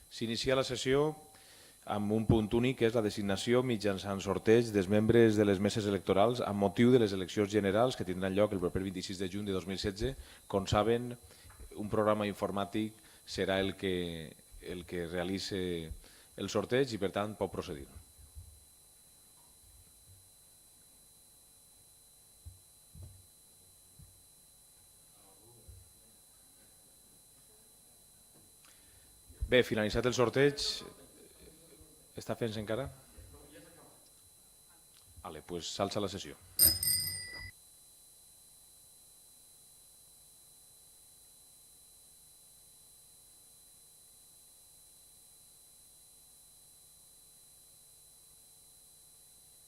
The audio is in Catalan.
S'inicia la sessió amb un punt únic, que és la designació mitjançant sorteig dels membres de les meses electorals amb motiu de les eleccions generals que tindran lloc el proper 26 de juny de 2016. Com saben, un programa informàtic serà el que realitzi el sorteig i, per tant, pot procedir. Bé, finalitzat el sorteig, està fent-se encara? Vale, doncs s'alça la sessió.